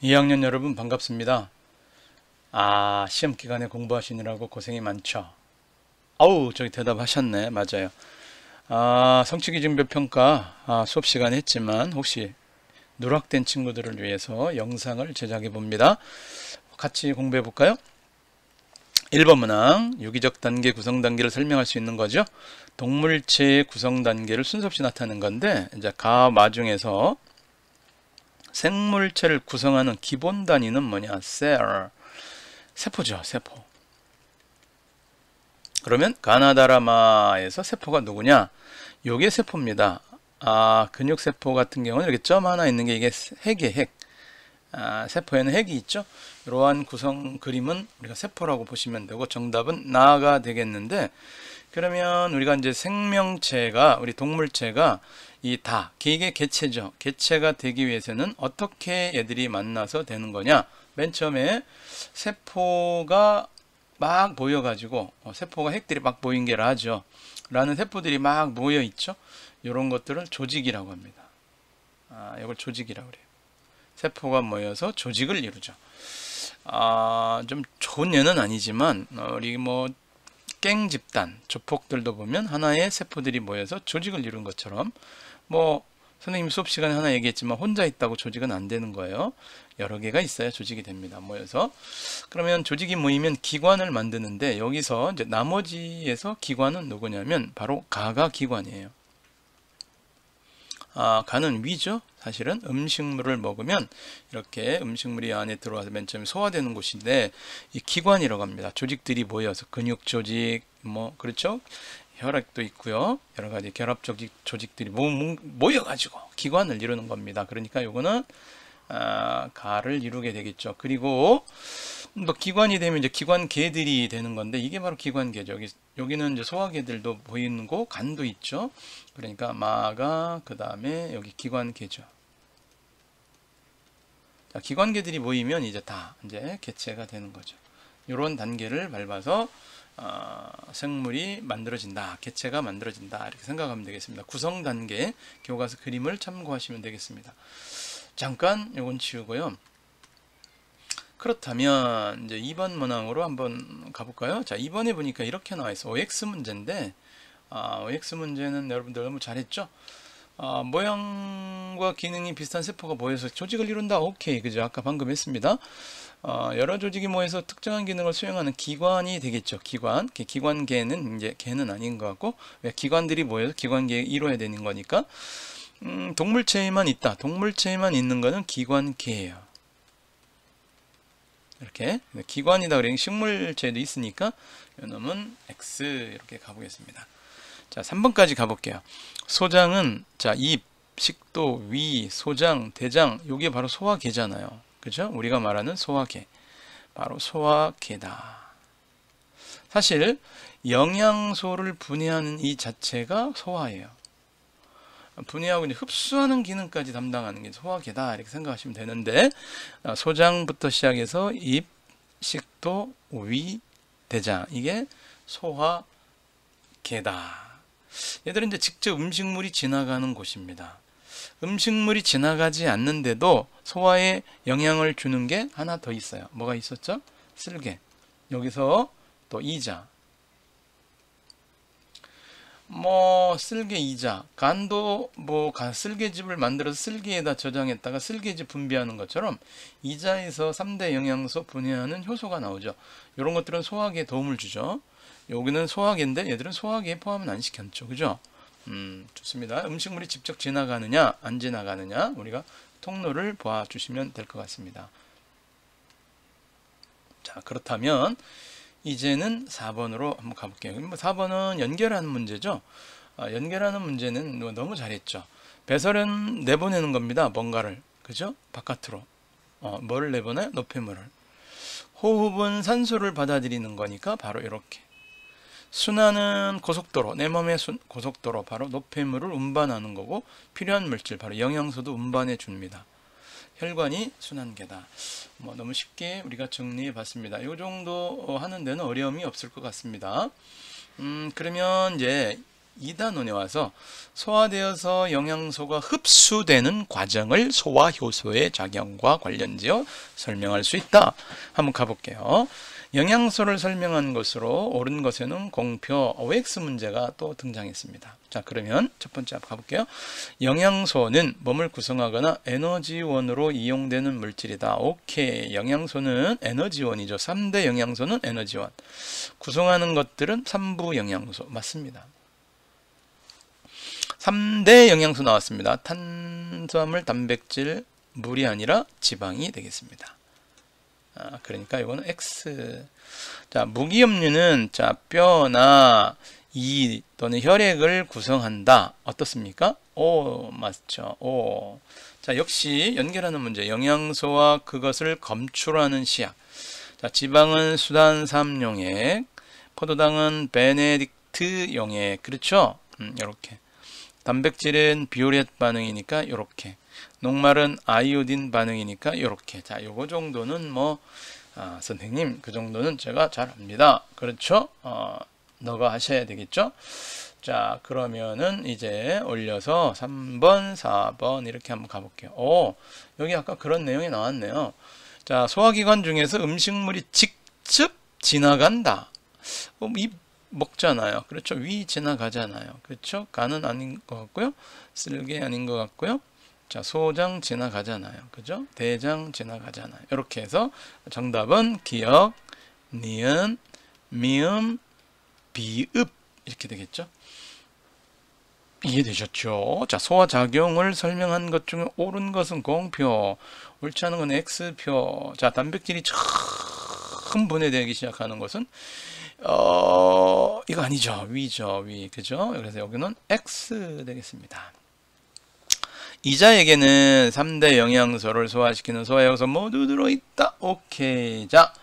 2학년 여러분 반갑습니다. 시험 기간에 공부하시느라고 고생이 많죠? 아우, 저기 대답하셨네. 맞아요. 성취기준별 평가 수업 시간에 했지만 혹시 누락된 친구들을 위해서 영상을 제작해 봅니다. 같이 공부해 볼까요? 1번 문항, 유기적 단계 구성 단계를 설명할 수 있는 거죠. 동물체의 구성 단계를 순서 없이 나타내는 건데, 이제 마중에서 생물체를 구성하는 기본 단위는 뭐냐? 셀. 세포죠, 세포. 그러면 가나다라마에서 세포가 누구냐? 요게 세포입니다. 근육세포 같은 경우는 이렇게 점 하나 있는 게 이게 핵이에요, 핵. 세포에는 핵이 있죠. 이러한 구성 그림은 우리가 세포라고 보시면 되고, 정답은 나가 되겠는데, 그러면 우리가 이제 생명체가, 우리 동물체가 이게 개체죠. 개체가 되기 위해서는 어떻게 얘들이 만나서 되는 거냐? 맨 처음에 세포가 막 모여가지고, 세포가 핵들이 막 모인 게 라죠. 라는 세포들이 막 모여 있죠. 이런 것들을 조직이라고 합니다. 이걸 조직이라고 그래요. 세포가 모여서 조직을 이루죠. 좀 좋은 예는 아니지만, 우리 깽 집단, 조폭들도 보면 하나의 세포들이 모여서 조직을 이룬 것처럼, 선생님 수업 시간에 하나 얘기했지만 혼자 있다고 조직은 안 되는 거예요. 여러 개가 있어야 조직이 됩니다. 모여서. 그러면 조직이 모이면 기관을 만드는데, 여기서 이제 나머지에서 기관은 누구냐면 바로 가가 기관이에요. 간은 위죠. 사실은 음식물을 먹으면 이렇게 음식물이 안에 들어와서 맨 처음에 소화되는 곳인데, 이 기관이라고 합니다. 조직들이 모여서 근육 조직, 그렇죠? 혈액도 있고요. 여러 가지 결합 조직들이 모여가지고 기관을 이루는 겁니다. 그러니까 요거는 가를 이루게 되겠죠. 그리고 기관이 되면 이제 기관계들이 되는 건데, 이게 바로 기관계죠. 여기는 이제 소화계들도 보이는 거, 간도 있죠. 그러니까 마가 그 다음에 여기 기관계죠. 자, 기관계들이 모이면 이제 이제 개체가 되는 거죠. 이런 단계를 밟아서 생물이 만들어진다, 개체가 만들어진다, 이렇게 생각하면 되겠습니다. 구성 단계 교과서 그림을 참고하시면 되겠습니다. 잠깐 요건 치우고요. 그렇다면 이제 2번 문항으로 한번 가볼까요? 자, 2번에 보니까 이렇게 나와 있어. OX 문제인데, OX 문제는 여러분들 너무 잘했죠? 모양과 기능이 비슷한 세포가 모여서 조직을 이룬다. 오케이, 그죠? 아까 방금 했습니다. 여러 조직이 모여서 특정한 기능을 수행하는 기관이 되겠죠. 기관계는 이제 개는 아닌 것 같고, 왜 기관들이 모여서 기관계 이루어야 되는 거니까. 동물체에만 있다. 동물체에만 있는 거는 기관계예요. 이렇게 기관이다 그러니 식물체도 있으니까 이놈은 X 이렇게 가보겠습니다. 자, 3번까지 가볼게요. 소장은 입, 식도, 위, 소장, 대장, 요게 바로 소화계잖아요. 그죠? 우리가 말하는 소화계, 바로 소화계다. 사실 영양소를 분해하는 이 자체가 소화예요. 분해하고 이제 흡수하는 기능까지 담당하는 게 소화계다, 이렇게 생각하시면 되는데, 소장부터 시작해서 입, 식도, 위, 대장, 이게 소화계다. 얘들은 이제 직접 음식물이 지나가는 곳입니다. 음식물이 지나가지 않는데도 소화에 영향을 주는 게 하나 더 있어요. 뭐가 있었죠? 쓸개. 여기서 또 이자. 쓸개 이자. 간도 쓸개즙을 만들어서 쓸개에다 저장했다가 쓸개즙 분비하는 것처럼 이자에서 3대 영양소 분해하는 효소가 나오죠. 이런 것들은 소화계에 도움을 주죠. 여기는 소화계인데 얘들은 소화계에 포함은 안 시켰죠. 그죠? 좋습니다. 음식물이 직접 지나가느냐 안 지나가느냐 우리가 통로를 봐주시면 될 것 같습니다. 자, 그렇다면 이제는 4번으로 한번 가볼게요. 4번은 연결하는 문제죠. 연결하는 문제는 너무 잘했죠. 배설은 내보내는 겁니다. 뭔가를. 그죠? 바깥으로. 뭐를 내보내요? 노폐물을. 호흡은 산소를 받아들이는 거니까 바로 이렇게. 순환은 고속도로, 내 몸의 고속도로, 바로 노폐물을 운반하는 거고, 필요한 물질, 바로 영양소도 운반해 줍니다. 혈관이 순환계다. 너무 쉽게 우리가 정리해 봤습니다. 이 정도 하는 데는 어려움이 없을 것 같습니다. 그러면 이제 2단원에 와서 소화되어서 영양소가 흡수되는 과정을 소화효소의 작용과 관련지어 설명할 수 있다. 한번 가볼게요. 영양소를 설명한 것으로 옳은 것에는 공표 OX 문제가 또 등장했습니다. 자, 그러면 첫 번째 한번 가볼게요. 영양소는 몸을 구성하거나 에너지원으로 이용되는 물질이다. 오케이. 영양소는 에너지원이죠. 3대 영양소는 에너지원. 구성하는 것들은 3부 영양소. 맞습니다. 3대 영양소 나왔습니다. 탄수화물, 단백질, 물이 아니라 지방이 되겠습니다. 그러니까 이거는 X. 자, 무기염류는 자, 뼈나 이 또는 혈액을 구성한다. 어떻습니까? 오, 맞죠. 오. 자, 역시 연결하는 문제. 영양소와 그것을 검출하는 시약. 자, 지방은 수단 3용액, 포도당은 베네딕트 용액. 그렇죠? 이렇게. 단백질은 비오렛 반응이니까 이렇게. 녹말은 아이오딘 반응이니까 이렇게. 자, 요거 정도는 뭐 선생님 그 정도는 제가 잘 압니다. 그렇죠? 너가 하셔야 되겠죠? 자, 그러면은 이제 올려서 3번, 4번 이렇게 한번 가볼게요. 오, 여기 아까 그런 내용이 나왔네요. 자, 소화기관 중에서 음식물이 직접 지나간다. 이 먹잖아요. 그렇죠? 위 지나가잖아요. 그렇죠? 간은 아닌 것 같고요. 쓸개 아닌 것 같고요. 자, 소장 지나가잖아요. 그죠? 대장 지나가잖아요. 이렇게 해서 정답은 기역, 니은, 미음, 비읍 이렇게 되겠죠? 이해되셨죠? 자, 소화작용을 설명한 것 중에 옳은 것은 공표, 옳지 않은 건 X표. 자, 단백질이 처음 분해되기 시작하는 것은 이거 아니죠. 위죠. 위. 그죠? 그래서 여기는 X 되겠습니다. 이자에게는 3대 영양소를 소화시키는 소화효소 모두 들어있다. 오케이. 자,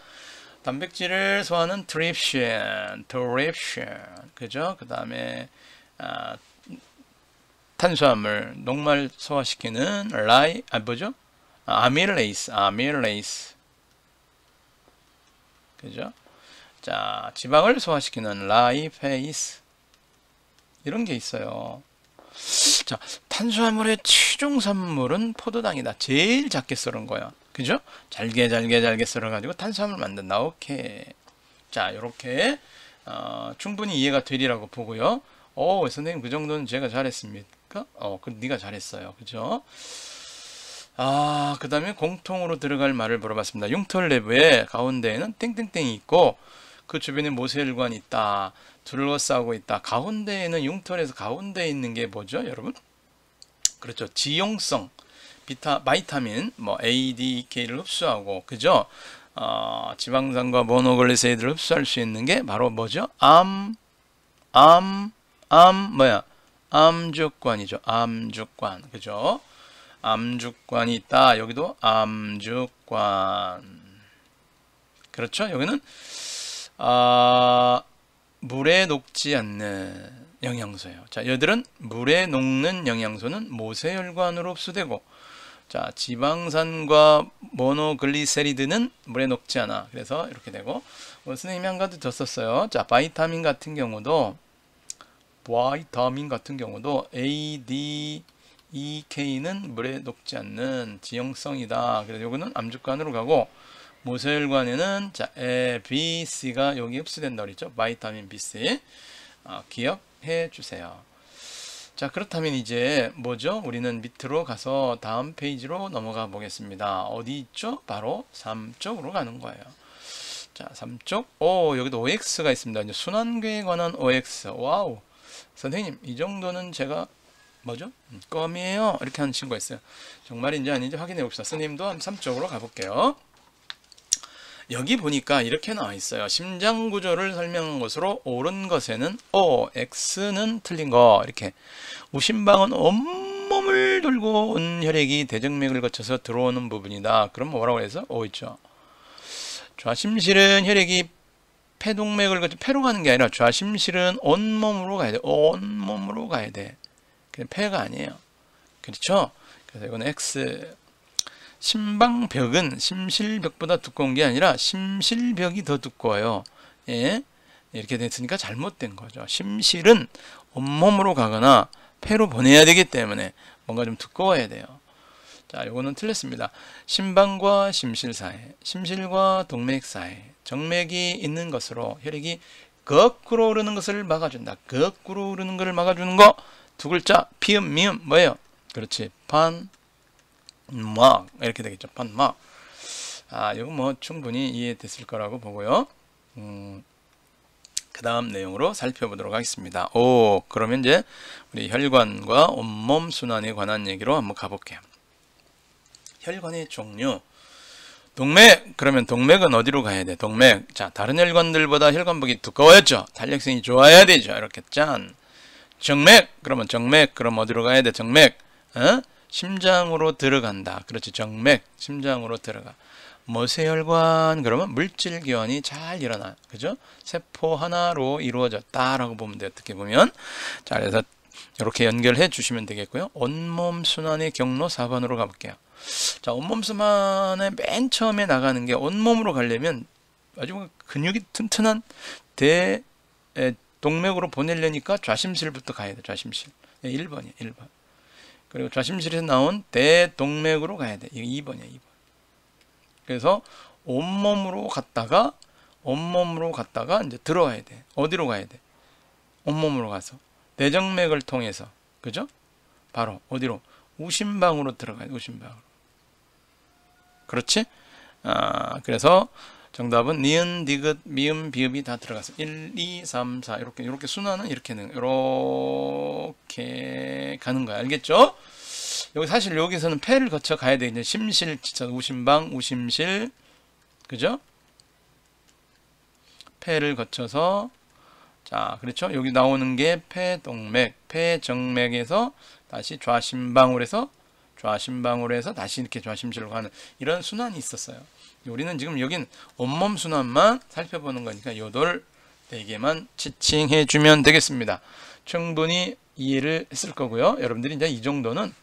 단백질을 소화하는 트립신. 그죠? 그 다음에 탄수화물, 녹말 소화시키는 아밀레이스. 그죠? 자, 지방을 소화시키는 라이페이스. 이런 게 있어요. 자, 탄수화물의 최종산물은 포도당이다. 제일 작게 썰은 거야. 그죠? 잘게 썰어가지고 탄수화물 만든다. 오케이. 자, 요렇게 충분히 이해가 되리라고 보고요. 선생님 그 정도는 제가 잘했습니까? 네가 잘했어요. 그죠? 그 다음에 공통으로 들어갈 말을 물어봤습니다. 융털 내부에 가운데에는 땡땡땡이 있고 그 주변에 모세혈관이 있다. 둘러싸고 있다. 가운데에는 융털에서 가운데에 있는 게 뭐죠, 여러분? 그렇죠. 지용성 바이타민 A, D, E, K를 흡수하고 그죠? 지방산과 모노글리세이드를 흡수할 수 있는 게 바로 뭐죠? 암주관이죠. 암주관. 그죠? 암주관이 있다. 여기도 암주관. 그렇죠? 여기는 물에 녹지 않는 영양소예요. 자, 얘들은 물에 녹는 영양소는 모세혈관으로 흡수되고, 자, 지방산과 모노글리세리드는 물에 녹지 않아. 그래서 이렇게 되고, 선생님이 한 가지 더 썼어요. 자, 바이타민 같은 경우도 A, D, E, K는 물에 녹지 않는 지용성이다. 그래서 요거는 암주관으로 가고, 모세혈관에는 자, A, B, C가 여기 흡수된다고 그랬죠. 바이타민 BC. 기억해 주세요. 자, 그렇다면 이제 뭐죠? 우리는 밑으로 가서 다음 페이지로 넘어가 보겠습니다. 어디 있죠? 바로 3쪽으로 가는 거예요. 자, 3쪽. 여기도 OX가 있습니다. 이제 순환계에 관한 OX. 와우. 선생님, 이 정도는 제가 뭐죠? 껌이에요. 이렇게 하는 친구가 있어요. 정말인지 아닌지 확인해 봅시다. 선생님도 한 3쪽으로 가볼게요. 여기 보니까 이렇게 나와 있어요. 심장 구조를 설명한 것으로 옳은 것에는 O, X는 틀린 거. 이렇게 우심방은 온몸을 돌고 온 혈액이 대정맥을 거쳐서 들어오는 부분이다. 그럼 뭐라고 해서 O 있죠. 좌심실은 혈액이 폐동맥을 거쳐 폐로 가는 게 아니라 좌심실은 온몸으로 가야 돼. 온몸으로 가야 돼. 그냥 폐가 아니에요. 그렇죠? 그래서 이건 X. 심방벽은 심실벽보다 두꺼운 게 아니라 심실벽이 더 두꺼워요. 예. 이렇게 됐으니까 잘못된 거죠. 심실은 온몸으로 가거나 폐로 보내야 되기 때문에 뭔가 좀 두꺼워야 돼요. 자, 요거는 틀렸습니다. 심방과 심실 사이, 심실과 동맥 사이, 정맥이 있는 것으로 혈액이 거꾸로 흐르는 것을 막아준다. 거꾸로 흐르는 것을 막아주는 거 두 글자 피음 미음 뭐예요? 그렇지, 판막 이렇게 되겠죠. 판막. 아, 이거 뭐 충분히 이해됐을 거라고 보고요. 그 다음 내용으로 살펴보도록 하겠습니다. 오, 그러면 이제 우리 혈관과 온몸 순환에 관한 얘기로 한번 가볼게요. 혈관의 종류. 동맥, 그러면 동맥은 어디로 가야 돼? 동맥. 자, 다른 혈관들보다 혈관벽이 두꺼워졌죠. 탄력성이 좋아야 되죠. 이렇게 짠. 정맥, 그러면 정맥, 그럼 어디로 가야 돼? 정맥. 심장으로 들어간다. 그렇지, 정맥. 심장으로 들어가. 모세혈관, 그러면 물질 교환이 잘 일어나. 그죠? 세포 하나로 이루어졌다라고 보면 돼요. 어떻게 보면. 자, 그래서 이렇게 연결해 주시면 되겠고요. 온몸 순환의 경로 4번으로 가볼게요. 자, 온몸 순환에 맨 처음에 나가는 게 온몸으로 가려면 아주 근육이 튼튼한 동맥으로 보내려니까 좌심실부터 가야 돼. 좌심실. 1번이야, 1번. 그리고 좌심실에서 나온 대동맥으로 가야 돼. 이거 2번이야, 2번. 그래서 온몸으로 갔다가 이제 들어와야 돼. 어디로 가야 돼? 온몸으로 가서 대정맥을 통해서, 그죠? 바로 어디로? 우심방으로 들어가야 돼. 우심방으로. 그렇지? 그래서 정답은 니은, 디귿, 미음, 비읍이 다 들어가서 1, 2, 3, 4 이렇게 순환은 이렇게 가는 거야. 알겠죠? 여기 사실 여기서는 폐를 거쳐 가야 돼. 이제 심실, 우심방, 우심실, 그죠? 폐를 거쳐서, 자, 그렇죠? 여기 나오는 게 폐동맥, 폐정맥에서 다시 좌심방으로 해서 다시 이렇게 좌심실로 가는 이런 순환이 있었어요. 우리는 지금 여긴 온몸 순환만 살펴보는 거니까 요돌 4개만 지칭해 주면 되겠습니다. 충분히 이해를 했을 거고요. 여러분들이 이제 이 정도는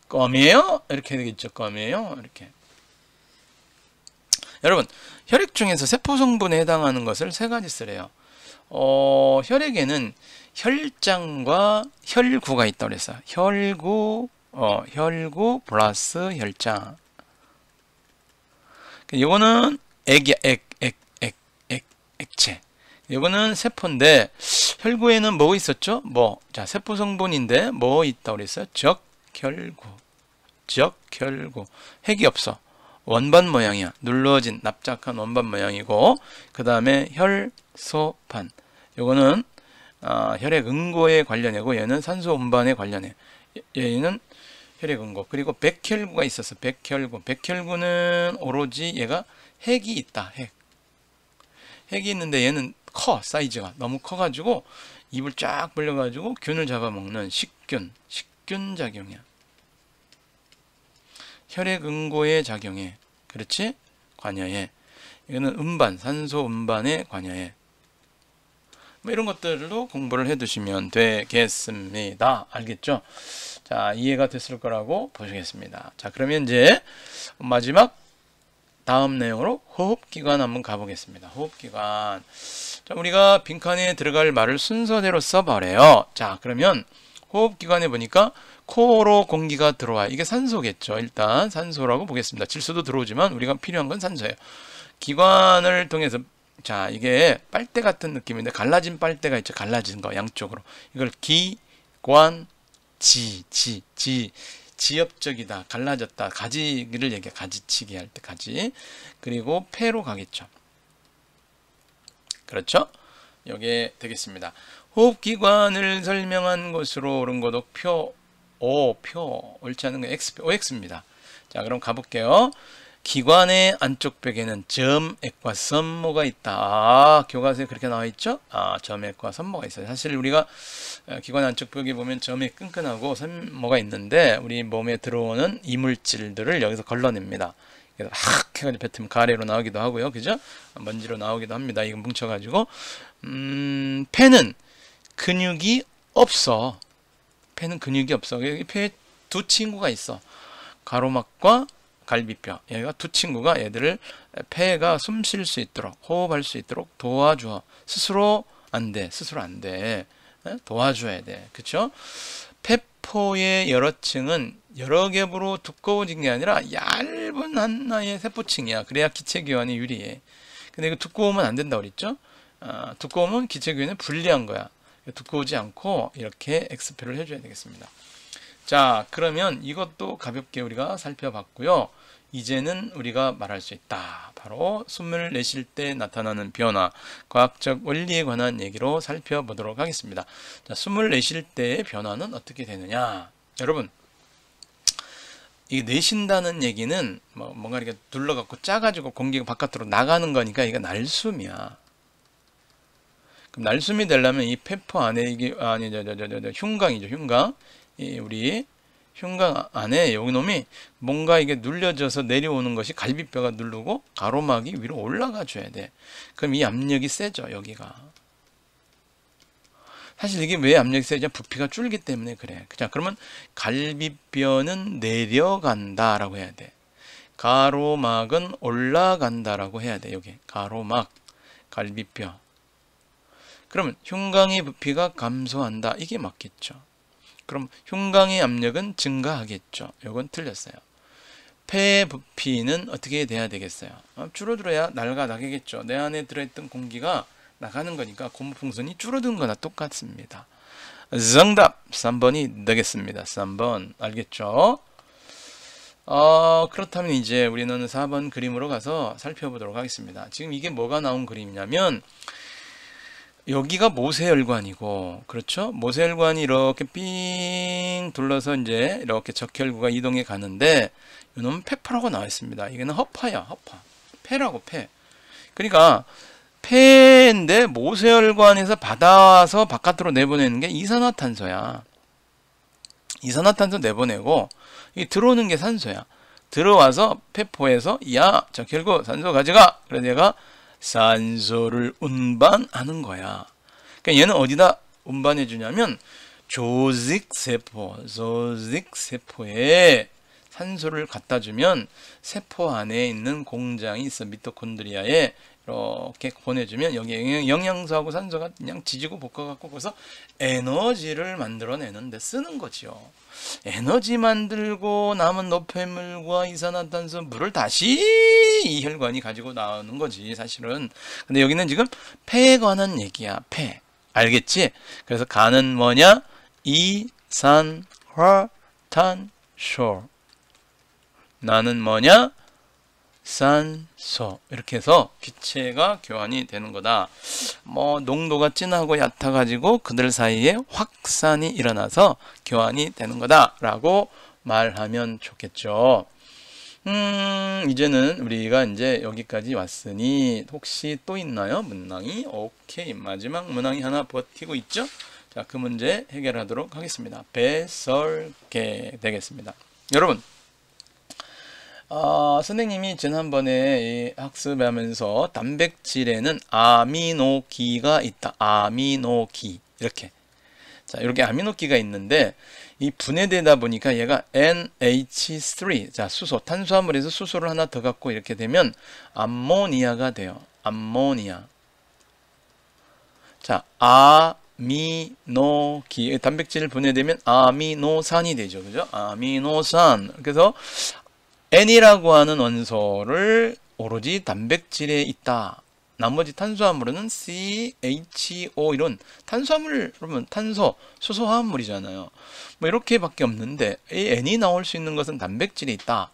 껌이에요? 이렇게 되겠죠. 껌이에요? 이렇게. 여러분, 혈액 중에서 세포 성분에 해당하는 것을 3가지 쓰래요. 혈액에는 혈장과 혈구가 있다고 그랬어요. 혈구 플러스 혈장. 이거는 액체. 이거는 세포인데, 혈구에는 뭐 있었죠? 자, 세포 성분인데, 뭐 있다고 그랬어요? 적혈구. 핵이 없어. 원반 모양이야. 눌러진, 납작한 원반 모양이고, 그 다음에 혈소판. 요거는, 혈액 응고에 관련이고, 얘는 산소 운반에 관련해. 얘는 혈액 응고. 그리고 백혈구가 있었어. 백혈구는 오로지 얘가 핵이 있다. 핵이 있는데 얘는 사이즈가 너무 커가지고 입을 쫙 벌려가지고 균을 잡아먹는 식균 작용이야. 혈액 응고에 작용해. 그렇지? 관여해. 이거는 운반, 산소 운반에 관여해. 뭐 이런 것들로 공부를 해두시면 되겠습니다. 알겠죠? 자, 이해가 됐을 거라고 보시겠습니다. 자, 그러면 이제 마지막 다음 내용으로 호흡기관 한번 가보겠습니다. 호흡기관. 자, 우리가 빈칸에 들어갈 말을 순서대로 써버려요. 자, 그러면 호흡기관에 보니까 코로 공기가 들어와. 이게 산소겠죠. 일단 산소라고 보겠습니다. 질소도 들어오지만 우리가 필요한 건 산소예요. 기관을 통해서, 자, 이게 빨대 같은 느낌인데 갈라진 빨대가 있죠. 갈라진 거 양쪽으로. 이걸 기관 지엽적이다, 갈라졌다, 가지를 얘기해. 가지치기 할 때 가지. 그리고 폐로 가겠죠. 그렇죠? 여기에 되겠습니다. 호흡기관을 설명한 것으로 옳은 것도 표 옳지 않은 거 OX입니다. 자, 그럼 가볼게요. 기관의 안쪽 벽에는 점액과 섬모가 있다. 교과서에 그렇게 나와 있죠? 점액과 섬모가 있어요. 사실 우리가 기관 안쪽 벽에 보면 점액 끈끈하고 섬모가 있는데 우리 몸에 들어오는 이물질들을 여기서 걸러냅니다. 그래서 학 해가지고 뱉으면 가래로 나오기도 하고요. 그죠? 먼지로 나오기도 합니다. 이거 뭉쳐가지고. 폐는 근육이 없어. 여기 폐에 두 친구가 있어. 가로막과 갈비뼈. 얘가 두 친구가 얘들을 폐가 숨 쉴 수 있도록, 호흡할 수 있도록 도와줘. 스스로 안 돼. 스스로 안 돼. 도와줘야 돼. 그쵸? 세포의 여러 층은 여러 겹으로 두꺼워진 게 아니라 얇은 하나의 세포층이야. 그래야 기체교환이 유리해. 근데 이거 두꺼우면 안 된다고 그랬죠? 두꺼우면 기체교환이 불리한 거야. 두꺼우지 않고 이렇게 X표를 해줘야 되겠습니다. 자, 그러면 이것도 가볍게 우리가 살펴봤고요. 이제는 우리가 말할 수 있다. 바로 숨을 내쉴 때 나타나는 변화, 과학적 원리에 관한 얘기로 살펴보도록 하겠습니다. 자, 숨을 내쉴 때의 변화는 어떻게 되느냐? 여러분, 이 내쉰다는 얘기는 뭔가 이렇게 둘러갖고 짜가지고 공기가 바깥으로 나가는 거니까 이게 날숨이야. 그럼 날숨이 되려면 이 폐포 안에 이게 흉강이죠, 흉강. 우리 흉강 안에 여기 놈이 뭔가 이게 눌려져서 내려오는 것이 갈비뼈가 누르고 가로막이 위로 올라가 줘야 돼. 그럼 이 압력이 세죠, 여기가. 사실 이게 왜 압력이 세죠? 부피가 줄기 때문에 그래. 자, 그러면 갈비뼈는 내려간다라고 해야 돼. 가로막은 올라간다라고 해야 돼. 여기 가로막, 갈비뼈. 그러면 흉강의 부피가 감소한다. 이게 맞겠죠. 그럼 흉강의 압력은 증가하겠죠. 이건 틀렸어요. 폐의 부피는 어떻게 돼야 되겠어요? 줄어들어야 나가겠죠. 내 안에 들어있던 공기가 나가는 거니까 고무풍선이 줄어든 거나 똑같습니다. 정답 3번이 되겠습니다. 3번 알겠죠? 그렇다면 이제 우리는 4번 그림으로 가서 살펴보도록 하겠습니다. 지금 이게 뭐가 나온 그림이냐면 여기가 모세혈관이고, 그렇죠? 모세혈관이 이렇게 삥 둘러서 이제 이렇게 적혈구가 이동해 가는데, 이놈은 폐포라고 나와 있습니다. 이거는 허파야, 허파. 폐라고, 폐. 그러니까, 폐인데 모세혈관에서 받아서 바깥으로 내보내는 게 이산화탄소야. 이산화탄소 내보내고, 이 들어오는 게 산소야. 들어와서 폐포에서, 야, 적혈구 산소 가져가! 그래서 얘가 산소를 운반하는 거야. 그러니까 얘는 어디다 운반해 주냐면 조직세포에 산소를 갖다 주면 세포 안에 있는 공장이 있어. 미토콘드리아에 이렇게 보내주면 여기 영양소하고 산소가 그냥 지지고 볶아갖고 거기서 에너지를 만들어내는데 쓰는 거지요. 에너지 만들고 남은 노폐물과 이산화탄소, 물을 다시 이 혈관이 가지고 나오는 거지 사실은. 근데 여기는 지금 폐에 관한 얘기야. 폐. 알겠지? 그래서 간은 뭐냐? 이산화탄소. 나는 뭐냐? 산소. 이렇게 해서 기체가 교환이 되는 거다. 농도가 진하고 얕아가지고 그들 사이에 확산이 일어나서 교환이 되는 거다 라고 말하면 좋겠죠. 이제는 우리가 이제 여기까지 왔으니 혹시 또 있나요? 문항이? 오케이. 마지막 문항이 하나 버티고 있죠? 자, 그 문제 해결하도록 하겠습니다. 배설계 되겠습니다. 여러분, 선생님이 지난번에 학습하면서 단백질에는 아미노기가 있다. 아미노기. 이렇게. 자, 이렇게 아미노기가 있는데, 이 분해되다 보니까 얘가 NH3. 자, 수소. 탄수화물에서 수소를 하나 더 갖고 이렇게 되면 암모니아가 돼요. 암모니아. 자, 아미노기. 단백질 분해되면 아미노산이 되죠. 그죠? 아미노산. 그래서 N이라고 하는 원소를 오로지 단백질에 있다. 나머지 탄수화물은 CHO 이런 탄수화물, 그러면 탄소, 수소화합물이잖아요. 이렇게밖에 없는데 이 N이 나올 수 있는 것은 단백질에 있다.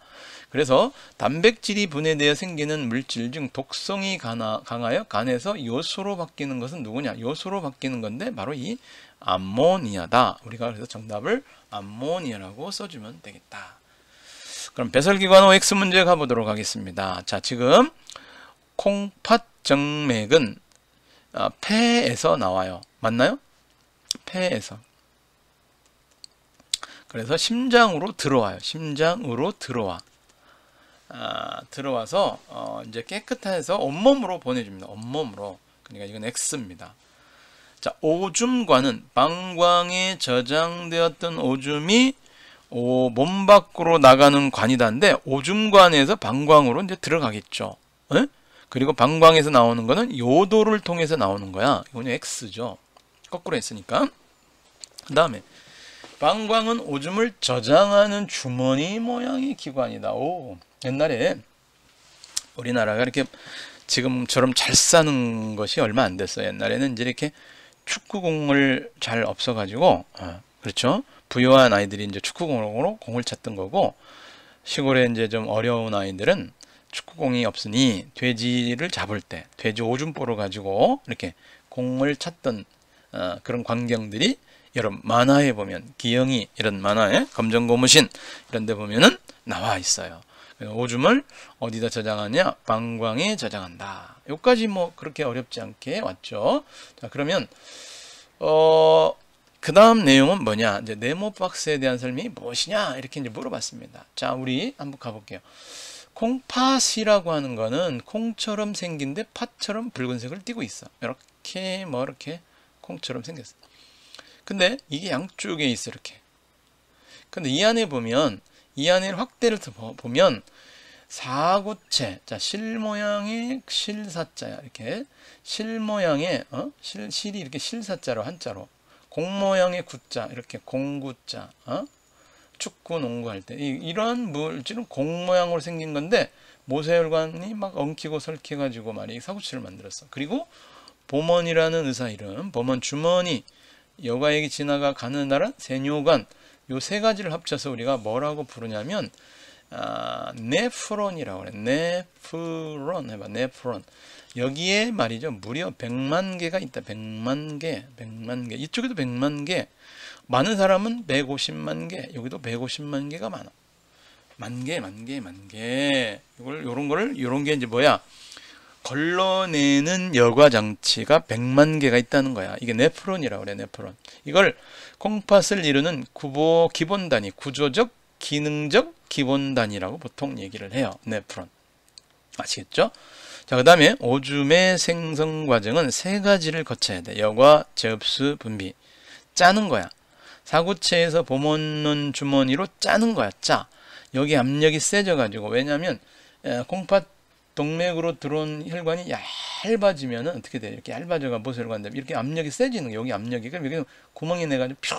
그래서 단백질이 분해되어 생기는 물질 중 독성이 강하여 간에서 요소로 바뀌는 것은 누구냐? 요소로 바뀌는 건데 바로 이 암모니아다. 우리가 그래서 정답을 암모니아라고 써주면 되겠다. 그럼 배설기관 OX 문제 가보도록 하겠습니다. 자, 지금 콩팥정맥은 폐에서 나와요. 맞나요? 폐에서. 그래서 심장으로 들어와요. 심장으로 들어와. 들어와서 이제 깨끗해서 온몸으로 보내줍니다. 온몸으로. 그러니까 이건 X입니다. 자, 오줌관은 방광에 저장되었던 오줌이 몸 밖으로 나가는 관이다인데 오줌관에서 방광으로 이제 들어가겠죠. 에? 그리고 방광에서 나오는 거는 요도를 통해서 나오는 거야. 이거는 X죠. 거꾸로 했으니까. 그 다음에 방광은 오줌을 저장하는 주머니 모양의 기관이다. 오, 옛날에 우리나라가 이렇게 지금처럼 잘 사는 것이 얼마 안 됐어요. 옛날에는 이제 이렇게 축구공을 잘 없어가지고, 그렇죠? 부유한 아이들이 이제 축구공으로 공을 찾던 거고, 시골에 이제 좀 어려운 아이들은 축구공이 없으니 돼지를 잡을 때 돼지 오줌볼을 가지고 이렇게 공을 찾던 그런 광경들이 여러분 만화에 보면 기영이 이런 만화에 검정고무신 이런 데 보면은 나와 있어요. 오줌을 어디다 저장하냐? 방광에 저장한다. 여기까지 뭐 그렇게 어렵지 않게 왔죠. 자, 그러면 그 다음 내용은 뭐냐? 이제 네모박스에 대한 설명이 무엇이냐? 이렇게 이제 물어봤습니다. 자, 우리 한번 가볼게요. 콩팥이라고 하는 거는 콩처럼 생긴데 팥처럼 붉은색을 띠고 있어. 이렇게 뭐 이렇게 콩처럼 생겼어. 근데 이게 양쪽에 있어 이렇게. 근데 이 안에 보면 이 안에 확대를 보면 사구체, 자, 실 모양의 실사자야. 이렇게 실 모양의 실이 이렇게 실사자로 한자로. 공 모양의 구자, 이렇게 공구자. 축구, 농구할 때 이런 물질은 공 모양으로 생긴 건데 모세혈관이 막 엉키고 설켜가지고 말이 사구체를 만들었어. 그리고 보먼이라는 의사 이름, 보먼 주머니, 여과액이 지나가 가는 날은 세뇨관, 요 세 가지를 합쳐서 우리가 뭐라고 부르냐면 네프론이라고 그래. 네프론 해봐. 네프론. 여기에 말이죠. 무려 100만 개가 있다. 100만 개. 이쪽에도 100만 개. 많은 사람은 150만 개. 여기도 150만 개가 많아. 만 개. 요런 게 이제 뭐야? 걸러내는 여과 장치가 100만 개가 있다는 거야. 이게 네프론이라고 그래. 네프론. 이걸 콩팥을 이루는 기본 단위, 구조적, 기능적 기본 단위라고 보통 얘기를 해요. 네프론. 아시겠죠? 자, 그 다음에 오줌의 생성 과정은 세 가지를 거쳐야 돼. 여과, 제흡수, 분비. 짜는 거야. 사구체에서 보몬론 주머니로 짜는 거야. 짜. 여기 압력이 세져가지고. 왜냐하면 콩팥 동맥으로 들어온 혈관이 얇아지면은 어떻게 돼? 이렇게 얇아져가 모세혈관 되면 이렇게 압력이 세지는 거야. 여기 압력이. 그럼 여기 구멍이 내가지고 퓨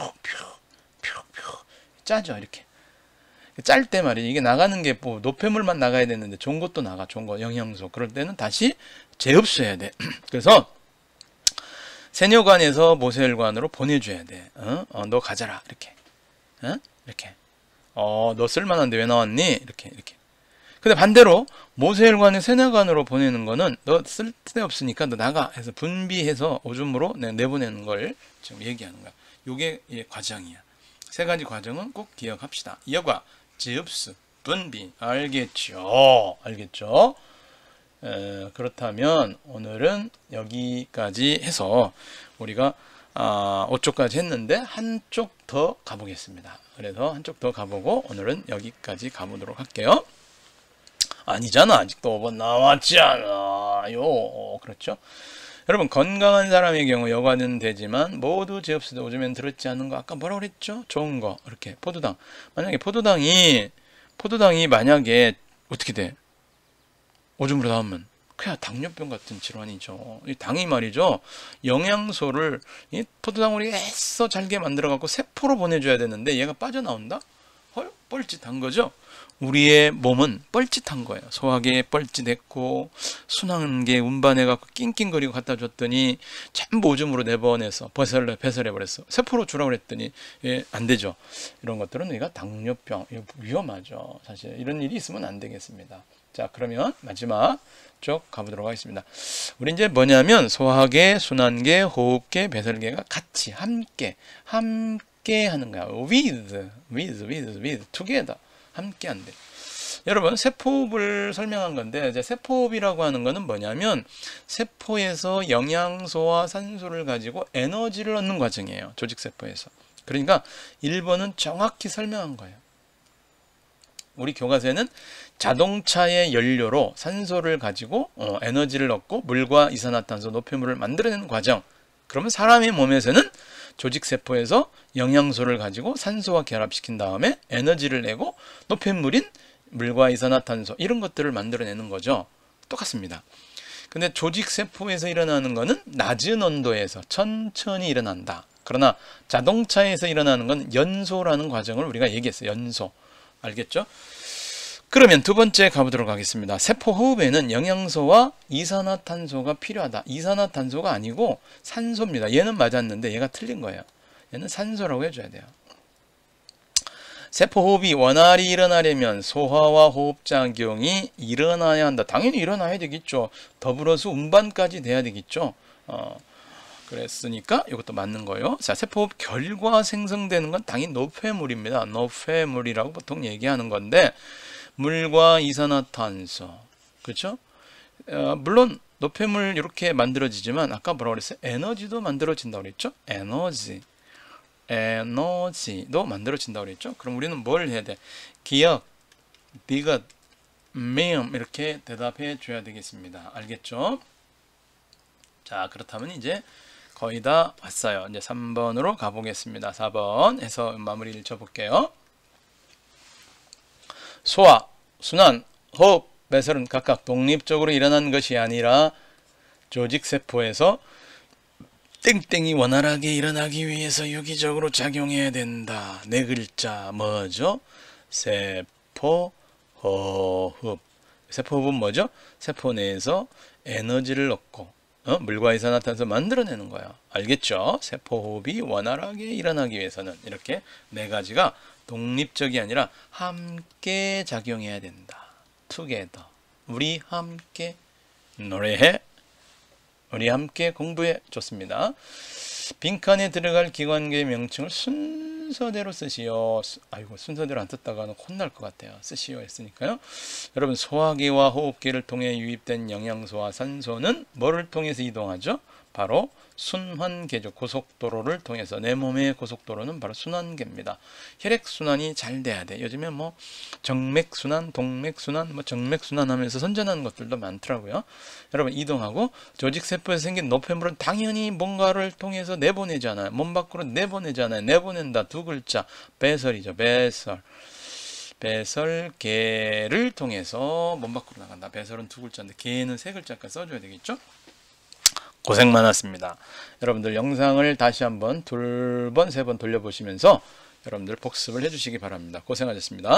짜죠. 이렇게. 짤 때 말이지. 이게 나가는 게 뭐 노폐물만 나가야 되는데 좋은 것도 나가. 좋은 거 영양소. 그럴 때는 다시 재흡수해야 돼. 그래서 세뇨관에서 모세혈관으로 보내줘야 돼. 너 가져라. 이렇게. 이렇게. 너 쓸만한데 왜 나왔니? 이렇게. 근데 반대로 모세혈관에 세뇨관으로 보내는 거는 너 쓸데없으니까 너 나가 해서 분비해서 오줌으로 내보내는 걸 지금 얘기하는 거야. 요게 과정이야. 세 가지 과정은 꼭 기억합시다. 여과, 제흡수, 분비. 알겠죠? 그렇다면 오늘은 여기까지 해서 우리가 5쪽까지 했는데 한쪽 더 가보겠습니다. 그래서 한쪽 더 가보고 오늘은 여기까지 가보도록 할게요. 아니잖아. 아직도 5번 나왔지 않아요. 그렇죠? 여러분, 건강한 사람의 경우 여과는 되지만 모두 제흡수도 오줌엔 들었지 않는 거 아까 뭐라고 그랬죠? 좋은 거. 이렇게 포도당. 만약에 포도당이 만약에 어떻게 돼? 오줌으로 나오면 그냥 당뇨병 같은 질환이죠. 이 당이 말이죠. 영양소를 이 포도당으로 애써 잘게 만들어 갖고 세포로 보내줘야 되는데 얘가 빠져나온다? 헐, 뻘짓한 거죠. 우리의 몸은 뻘짓한 거예요. 소화기에 뻘짓했고 순환계 운반해갖고 낑낑거리고 갖다 줬더니 전부 오줌으로 내보내서 배설해버렸어. 세포로 주라고 그랬더니 안 되죠. 이런 것들은 우리가 당뇨병, 위험하죠. 사실 이런 일이 있으면 안 되겠습니다. 자, 그러면 마지막 쭉 가보도록 하겠습니다. 우리 이제 뭐냐면 소화계, 순환계, 호흡계, 배설계가 같이 함께 하는 거야. with, together. 함께 한대. 여러분, 세포흡을 설명한 건데 이제 세포흡이라고 하는 거는 뭐냐면 세포에서 영양소와 산소를 가지고 에너지를 얻는 과정이에요. 조직세포에서. 그러니까 1번은 정확히 설명한 거예요. 우리 교과서에는 자동차의 연료로 산소를 가지고 에너지를 얻고 물과 이산화탄소, 노폐물을 만들어내는 과정. 그러면 사람의 몸에서는 조직세포에서 영양소를 가지고 산소와 결합시킨 다음에 에너지를 내고 노폐물인 물과 이산화탄소 이런 것들을 만들어내는 거죠. 똑같습니다. 근데 조직세포에서 일어나는 거는 낮은 온도에서 천천히 일어난다. 그러나 자동차에서 일어나는 건 연소라는 과정을 우리가 얘기했어요. 연소. 알겠죠? 그러면 두 번째 가보도록 하겠습니다. 세포 호흡에는 영양소와 이산화탄소가 필요하다. 이산화탄소가 아니고 산소입니다. 얘는 맞았는데 얘가 틀린 거예요. 얘는 산소라고 해줘야 돼요. 세포 호흡이 원활히 일어나려면 소화와 호흡작용이 일어나야 한다. 당연히 일어나야 되겠죠. 더불어서 운반까지 돼야 되겠죠. 그랬으니까 이것도 맞는 거예요. 자, 세포호흡 결과 생성되는 건 당연히 노폐물입니다. 노폐물이라고 보통 얘기하는 건데 물과 이산화탄소, 그렇죠? 물론 노폐물 이렇게 만들어지지만 아까 뭐라고 그랬어요? 에너지도 만들어진다고 그랬죠? 에너지도 만들어진다고 그랬죠? 그럼 우리는 뭘 해야 돼? 기억, 디귿, 미음 이렇게 대답해 줘야 되겠습니다. 알겠죠? 자, 그렇다면 이제 거의 다 왔어요. 이제 3번으로 가보겠습니다. 4번 해서 마무리를 쳐볼게요. 소화, 순환, 호흡, 배설은 각각 독립적으로 일어난 것이 아니라 조직세포에서 땡땡이 원활하게 일어나기 위해서 유기적으로 작용해야 된다. 네 글자 뭐죠? 세포호흡. 세포호흡은 뭐죠? 세포 내에서 에너지를 얻고 물과 이산화탄소 만들어내는 거예요. 알겠죠? 세포호흡이 원활하게 일어나기 위해서는 이렇게 네 가지가 독립적이 아니라 함께 작용해야 된다. together. 우리 함께 노래해. 우리 함께 공부해. 좋습니다. 빈칸에 들어갈 기관계의 명칭을 순서대로 쓰시오. 아이고, 순서대로 안 썼다가는 혼날 것 같아요. 쓰시오 했으니까요. 여러분, 소화기와 호흡기를 통해 유입된 영양소와 산소는 뭐를 통해서 이동하죠? 바로 순환계죠. 고속도로를 통해서. 내 몸의 고속도로는 바로 순환계입니다. 혈액순환이 잘 돼야 돼. 요즘에 뭐 정맥순환, 동맥순환, 뭐 정맥순환 하면서 선전하는 것들도 많더라고요. 여러분, 이동하고 조직세포에서 생긴 노폐물은 당연히 뭔가를 통해서 내보내잖아요. 몸 밖으로 내보내잖아요. 내보낸다. 두 글자. 배설이죠. 배설. 배설계를 통해서 몸 밖으로 나간다. 배설은 두 글자인데 계는 세 글자까지 써줘야 되겠죠? 고생 많았습니다. 여러분들 영상을 다시 한번 2번, 3번 돌려보시면서 여러분들 복습을 해주시기 바랍니다. 고생하셨습니다.